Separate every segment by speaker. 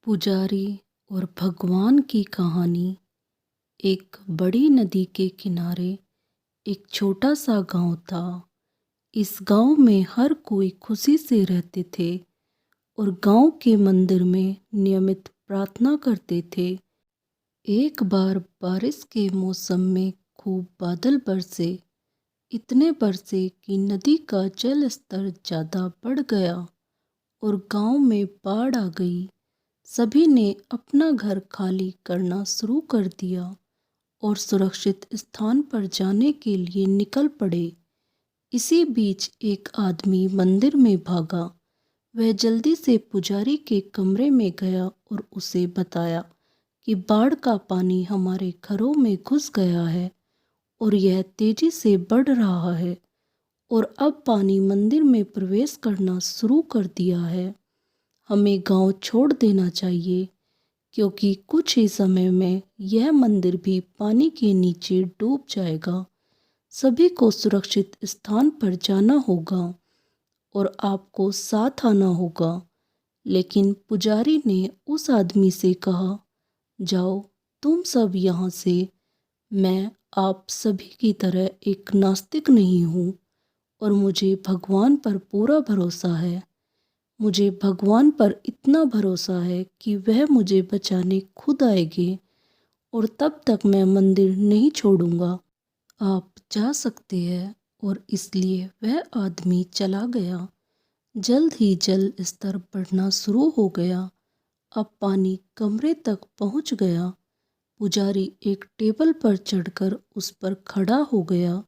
Speaker 1: पुजारी और भगवान की कहानी। एक बड़ी नदी के किनारे एक छोटा सा गांव था। इस गांव में हर कोई खुशी से रहते थे और गांव के मंदिर में नियमित प्रार्थना करते थे। एक बार बारिश के मौसम में खूब बादल बरसे, इतने बरसे कि नदी का जल स्तर ज़्यादा बढ़ गया और गांव में बाढ़ आ गई। सभी ने अपना घर खाली करना शुरू कर दिया और सुरक्षित स्थान पर जाने के लिए निकल पड़े। इसी बीच एक आदमी मंदिर में भागा। वह जल्दी से पुजारी के कमरे में गया और उसे बताया कि बाढ़ का पानी हमारे घरों में घुस गया है और यह तेजी से बढ़ रहा है और अब पानी मंदिर में प्रवेश करना शुरू कर दिया है। हमें गांव छोड़ देना चाहिए क्योंकि कुछ ही समय में यह मंदिर भी पानी के नीचे डूब जाएगा। सभी को सुरक्षित स्थान पर जाना होगा और आपको साथ आना होगा। लेकिन पुजारी ने उस आदमी से कहा, जाओ तुम सब यहाँ से। मैं आप सभी की तरह एक नास्तिक नहीं हूँ और मुझे भगवान पर पूरा भरोसा है। मुझे भगवान पर इतना भरोसा है कि वह मुझे बचाने खुद आएंगे और तब तक मैं मंदिर नहीं छोड़ूंगा। आप जा सकते हैं। और इसलिए वह आदमी चला गया। जल्द ही जल स्तर बढ़ना शुरू हो गया। अब पानी कमरे तक पहुंच गया। पुजारी एक टेबल पर चढ़कर उस पर खड़ा हो गया।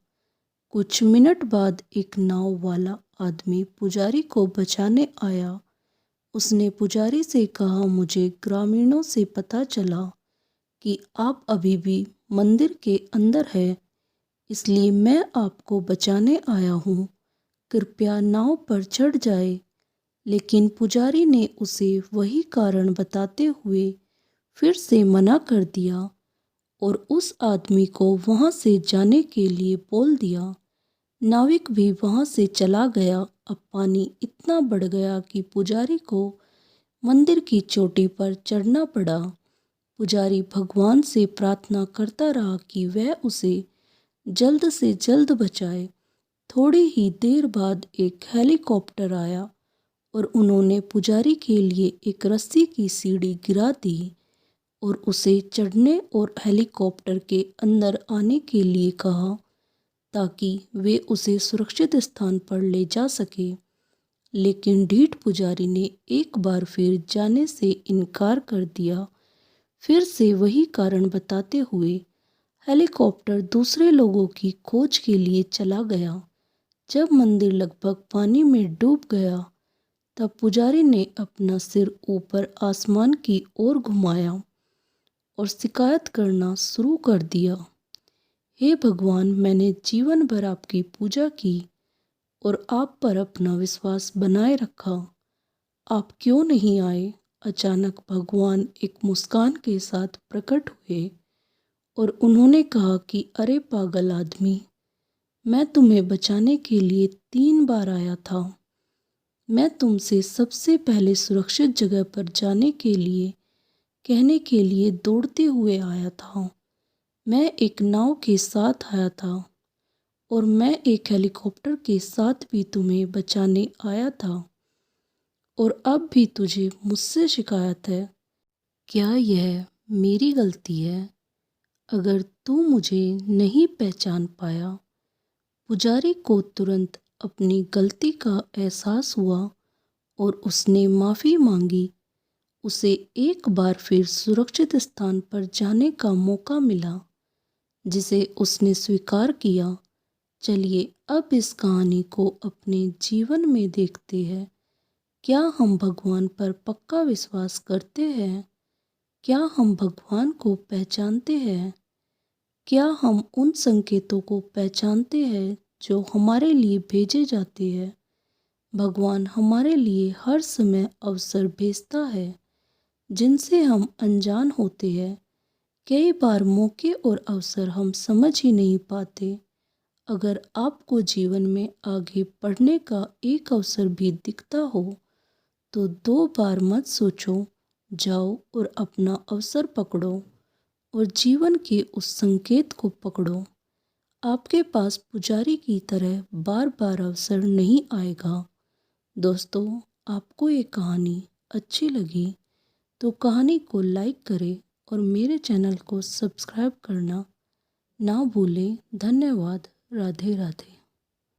Speaker 1: कुछ मिनट बाद एक नाव वाला आदमी पुजारी को बचाने आया। उसने पुजारी से कहा, मुझे ग्रामीणों से पता चला कि आप अभी भी मंदिर के अंदर हैं, इसलिए मैं आपको बचाने आया हूँ। कृपया नाव पर चढ़ जाए। लेकिन पुजारी ने उसे वही कारण बताते हुए फिर से मना कर दिया और उस आदमी को वहाँ से जाने के लिए बोल दिया। नाविक भी वहाँ से चला गया। अब पानी इतना बढ़ गया कि पुजारी को मंदिर की चोटी पर चढ़ना पड़ा। पुजारी भगवान से प्रार्थना करता रहा कि वह उसे जल्द से जल्द बचाए। थोड़ी ही देर बाद एक हेलीकॉप्टर आया और उन्होंने पुजारी के लिए एक रस्सी की सीढ़ी गिरा दी और उसे चढ़ने और हेलीकॉप्टर के अंदर आने के लिए कहा ताकि वे उसे सुरक्षित स्थान पर ले जा सके। लेकिन ढीठ पुजारी ने एक बार फिर जाने से इनकार कर दिया। फिर से वही कारण बताते हुए हेलीकॉप्टर दूसरे लोगों की खोज के लिए चला गया। जब मंदिर लगभग पानी में डूब गया तब पुजारी ने अपना सिर ऊपर आसमान की ओर घुमाया और शिकायत करना शुरू कर दिया। हे भगवान, मैंने जीवन भर आपकी पूजा की और आप पर अपना विश्वास बनाए रखा। आप क्यों नहीं आए? अचानक भगवान एक मुस्कान के साथ प्रकट हुए और उन्होंने कहा कि अरे पागल आदमी, मैं तुम्हें बचाने के लिए 3 बार आया था। मैं तुमसे सबसे पहले सुरक्षित जगह पर जाने के लिए कहने के लिए दौड़ते हुए आया था। मैं एक नाव के साथ आया था और मैं एक हेलीकॉप्टर के साथ भी तुम्हें बचाने आया था और अब भी तुझे मुझसे शिकायत है। क्या यह मेरी गलती है अगर तू मुझे नहीं पहचान पाया? पुजारी को तुरंत अपनी गलती का एहसास हुआ और उसने माफ़ी मांगी। उसे एक बार फिर सुरक्षित स्थान पर जाने का मौका मिला जिसे उसने स्वीकार किया। चलिए अब इस कहानी को अपने जीवन में देखते हैं। क्या हम भगवान पर पक्का विश्वास करते हैं? क्या हम भगवान को पहचानते हैं? क्या हम उन संकेतों को पहचानते हैं जो हमारे लिए भेजे जाते हैं? भगवान हमारे लिए हर समय अवसर भेजता है जिनसे हम अनजान होते हैं। कई बार मौके और अवसर हम समझ ही नहीं पाते। अगर आपको जीवन में आगे बढ़ने का एक अवसर भी दिखता हो तो 2 बार मत सोचो, जाओ और अपना अवसर पकड़ो और जीवन के उस संकेत को पकड़ो। आपके पास पुजारी की तरह बार बार अवसर नहीं आएगा। दोस्तों, आपको ये कहानी अच्छी लगी तो कहानी को लाइक करें और मेरे चैनल को सब्सक्राइब करना ना भूलें। धन्यवाद। राधे राधे।